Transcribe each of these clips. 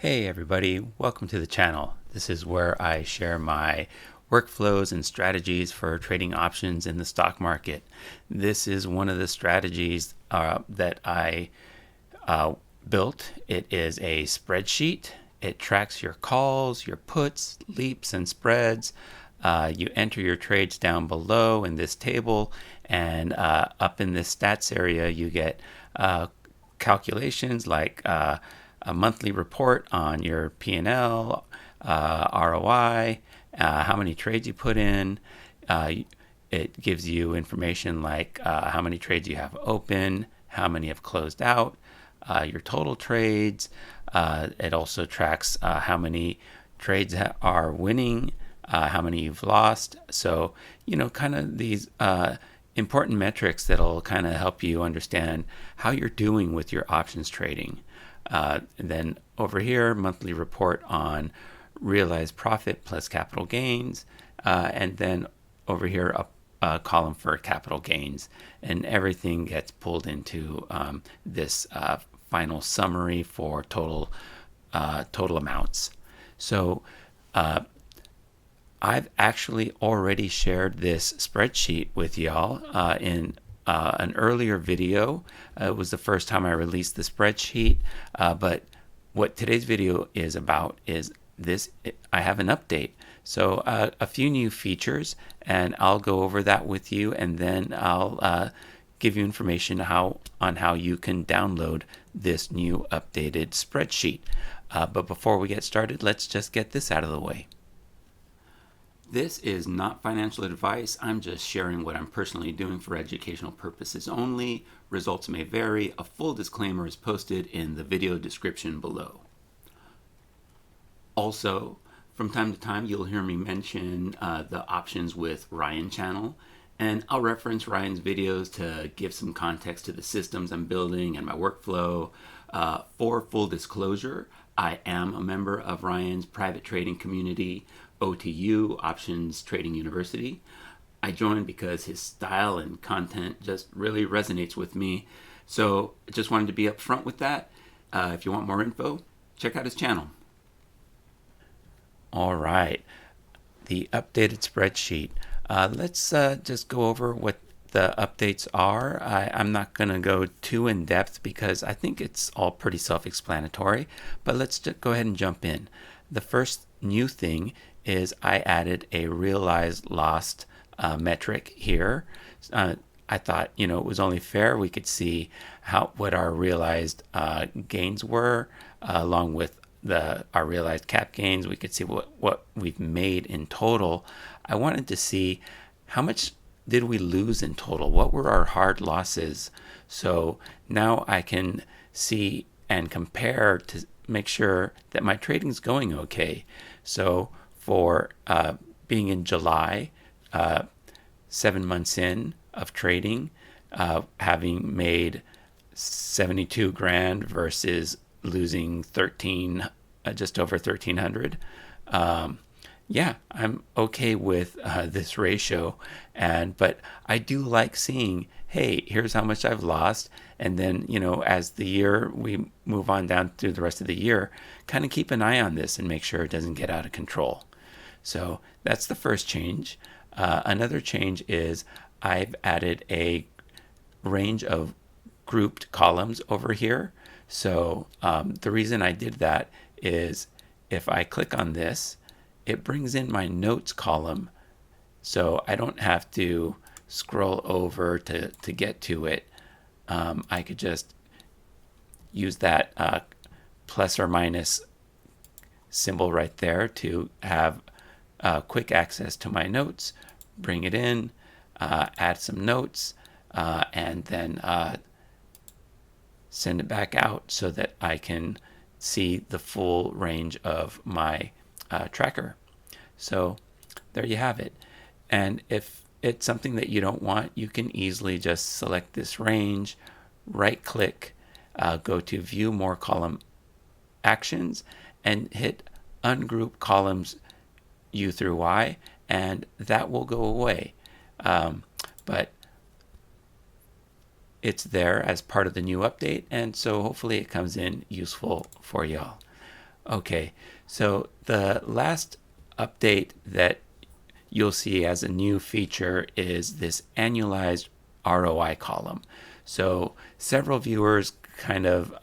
Hey everybody, welcome to the channel. This is where I share my workflows and strategies for trading options in the stock market. This is one of the strategies that I built. It is a spreadsheet. It tracks your calls, your puts, leaps, and spreads. You enter your trades down below in this table, and up in this stats area you get calculations like a monthly report on your P&L, ROI, how many trades you put in. It gives you information like how many trades you have open, how many have closed out, your total trades. It also tracks how many trades are winning, how many you've lost. So, kind of these important metrics that'll kind of help you understand how you're doing with your options trading. And then over here, monthly report on realized profit plus capital gains. And then over here, a column for capital gains. And everything gets pulled into this final summary for total amounts. So I've actually already shared this spreadsheet with y'all in an earlier video. It was the first time I released the spreadsheet, but what today's video is about is this. I have an update, so a few new features, and I'll go over that with you, and then I'll give you information on how you can download this new updated spreadsheet. But before we get started, let's just get this out of the way. This is not financial advice. I'm just sharing what I'm personally doing for educational purposes only. Results may vary. A full disclaimer is posted in the video description below. Also, from time to time, you'll hear me mention the Options with Ryan channel, and I'll reference Ryan's videos to give some context to the systems I'm building and my workflow. For full disclosure, I am a member of Ryan's private trading community, OTU, Options Trading University. I joined because his style and content just really resonates with me. So I just wanted to be upfront with that. If you want more info, check out his channel. All right, the updated spreadsheet. Let's just go over what the updates are. I'm not going to go too in depth because I think it's all pretty self-explanatory, but let's just go ahead and jump in. The first new thing is I added a realized lost metric here. I thought, it was only fair we could see what our realized gains were, along with our realized cap gains. We could see what we've made in total. I wanted to see how much did we lose in total? What were our hard losses? So now I can see and compare to make sure that my trading's going okay. So for being in July, 7 months in of trading, having made 72 grand versus losing 13, just over 1,300. Yeah, I'm okay with this ratio, but I do like seeing, hey, here's how much I've lost, and then as the year we move on down through the rest of the year, kind of keep an eye on this and make sure it doesn't get out of control. So that's the first change. Another change is I've added a range of grouped columns over here. So the reason I did that is if I click on this, it brings in my notes column, so I don't have to scroll over to get to it. I could just use that plus or minus symbol right there to have quick access to my notes, bring it in, add some notes, and then send it back out so that I can see the full range of my tracker. So there you have it. And if it's something that you don't want, you can easily just select this range, right click, go to view more column actions, and hit ungroup columns U through Y, and that will go away. But it's there as part of the new update, and so hopefully it comes in useful for y'all. Okay, so the last update that you'll see as a new feature is this annualized ROI column. So several viewers kind of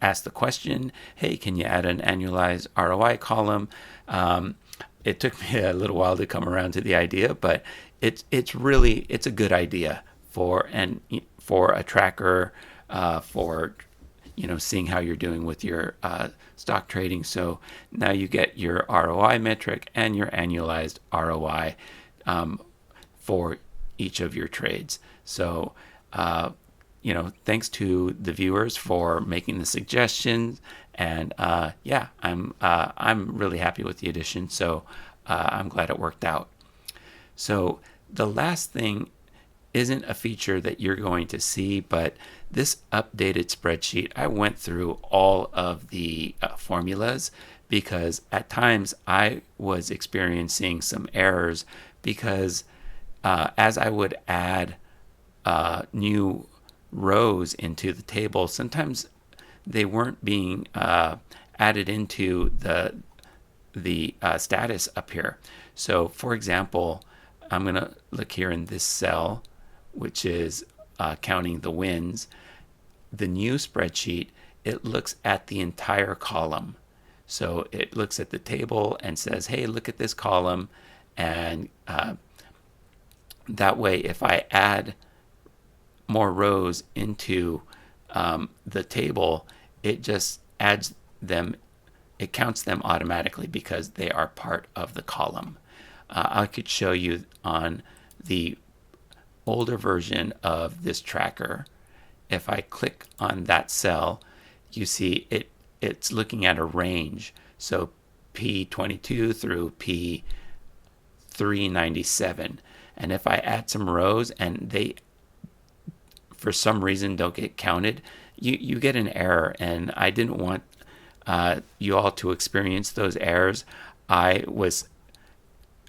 asked the question, hey, can you add an annualized ROI column? It took me a little while to come around to the idea, but it's a good idea for a tracker, for seeing how you're doing with your stock trading. So now you get your ROI metric and your annualized ROI for each of your trades. So thanks to the viewers for making the suggestions, and yeah, I'm really happy with the addition. So I'm glad it worked out. So the last thing isn't a feature that you're going to see, but this updated spreadsheet, I went through all of the formulas because at times I was experiencing some errors because as I would add new rows into the table, sometimes they weren't being added into the status up here. So for example, I'm going to look here in this cell, which is counting the wins. The new spreadsheet, it looks at the entire column. So it looks at the table and says, hey, look at this column. And that way, if I add more rows into the table, it just adds them, it counts them automatically because they are part of the column. I could show you on the older version of this tracker. If I click on that cell, you see it's looking at a range. So P22 through P397. And if I add some rows and they for some reason don't get counted, you get an error. And I didn't want you all to experience those errors. I was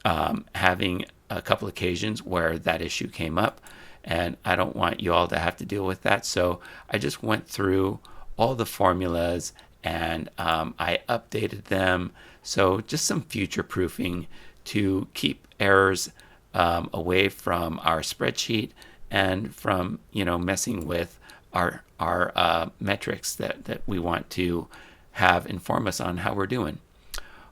having a couple occasions where that issue came up, and I don't want you all to have to deal with that. So I just went through all the formulas and I updated them. So just some future proofing to keep errors away from our spreadsheet and from messing with our metrics that we want to have inform us on how we're doing.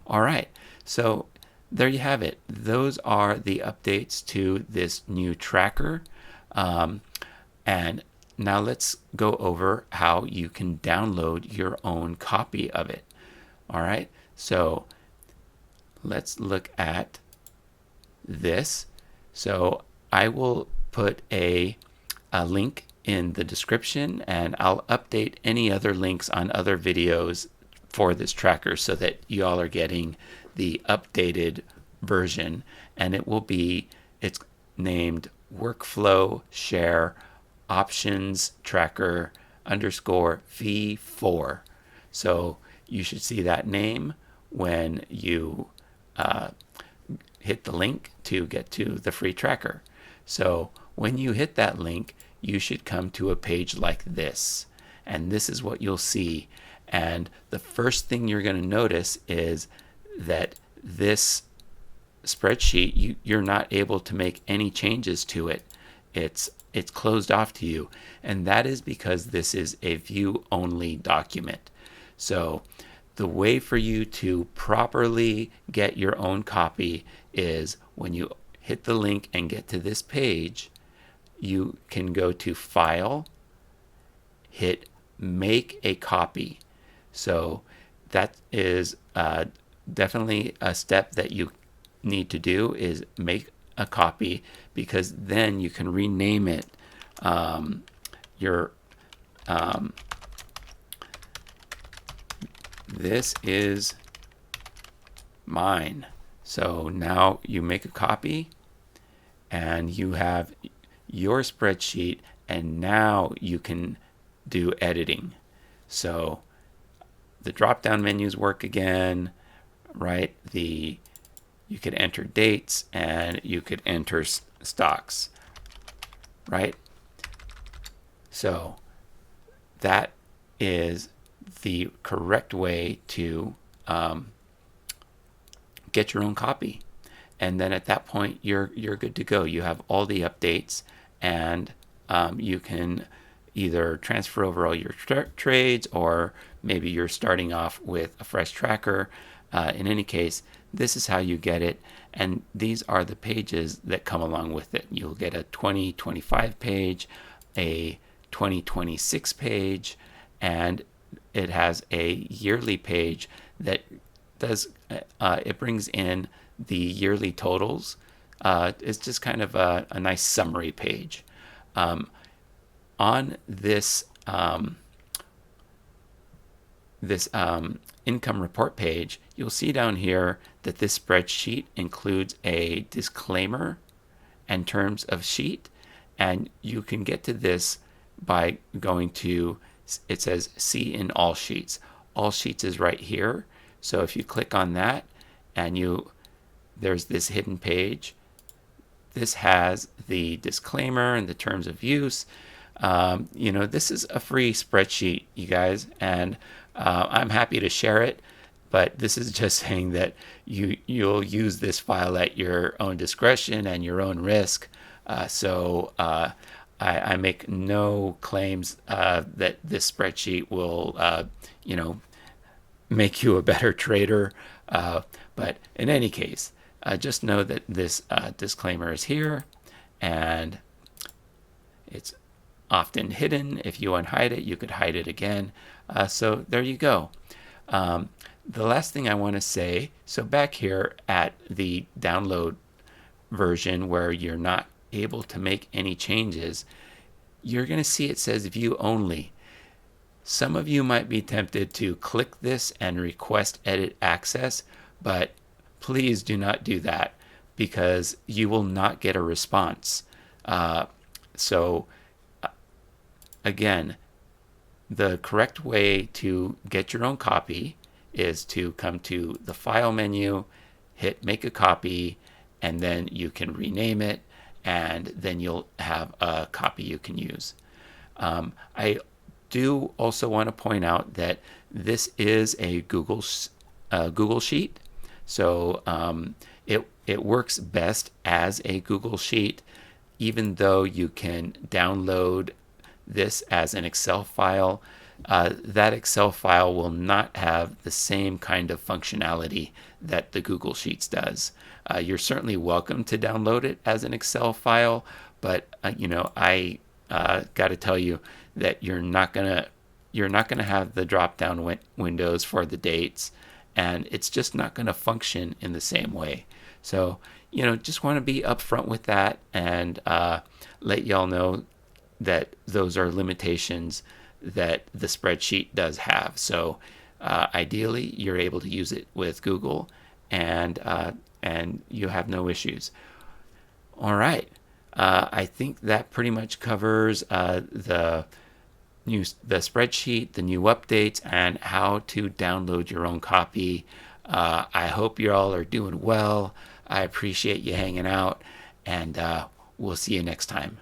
All right, so there you have it. Those are the updates to this new tracker. And now let's go over how you can download your own copy of it. All right, so let's look at this. So I will put a link in the description, and I'll update any other links on other videos for this tracker so that you all are getting the updated version. And it's named Workflow Share Options Tracker _ V4. So you should see that name when you hit the link to get to the free tracker. So when you hit that link, you should come to a page like this. And this is what you'll see. And the first thing you're going to notice is that this spreadsheet, you're not able to make any changes to it. It's closed off to you. And that is because this is a view-only document. So the way for you to properly get your own copy is when you hit the link and get to this page, you can go to File, hit Make a Copy. So that is definitely a step that you need to do, is make a copy, because then you can rename it this is mine. So now you make a copy and you have your spreadsheet, and now you can do editing. So the drop down menus work again, right? You could enter dates and you could enter stocks, right? So that is the correct way to get your own copy. And then at that point, you're good to go. You have all the updates, and you can either transfer over all your trades, or maybe you're starting off with a fresh tracker. In any case, this is how you get it, and these are the pages that come along with it. You'll get a 2025 page, a 2026 page, and it has a yearly page that does it brings in the yearly totals. It's just kind of a nice summary page. On this income report page, you'll see down here that this spreadsheet includes a disclaimer and terms of sheet, and you can get to this by going to, it says see in all sheets. All sheets is right here. So if you click on that, and there's this hidden page. This has the disclaimer and the terms of use. This is a free spreadsheet, you guys, and I'm happy to share it, but this is just saying that you'll use this file at your own discretion and your own risk. So I make no claims that this spreadsheet will, make you a better trader. But in any case, just know that this disclaimer is here, and it's often hidden. If you unhide it, you could hide it again. So there you go. The last thing I want to say, so back here at the download version where you're not able to make any changes, you're going to see it says view only. Some of you might be tempted to click this and request edit access, but please do not do that, because you will not get a response. Again, the correct way to get your own copy is to come to the file menu, hit make a copy, and then you can rename it, and then you'll have a copy you can use. I do also want to point out that this is a Google Sheet, so it works best as a Google Sheet, even though you can download this as an Excel file. That Excel file will not have the same kind of functionality that the Google Sheets does. You're certainly welcome to download it as an Excel file, but I got to tell you that you're not gonna have the drop-down windows for the dates, and it's just not gonna function in the same way. So just want to be upfront with that, and let y'all know that those are limitations that the spreadsheet does have. So ideally, you're able to use it with Google, and you have no issues. All right. I think that pretty much covers the spreadsheet, the new updates, and how to download your own copy. I hope you all are doing well. I appreciate you hanging out, and we'll see you next time.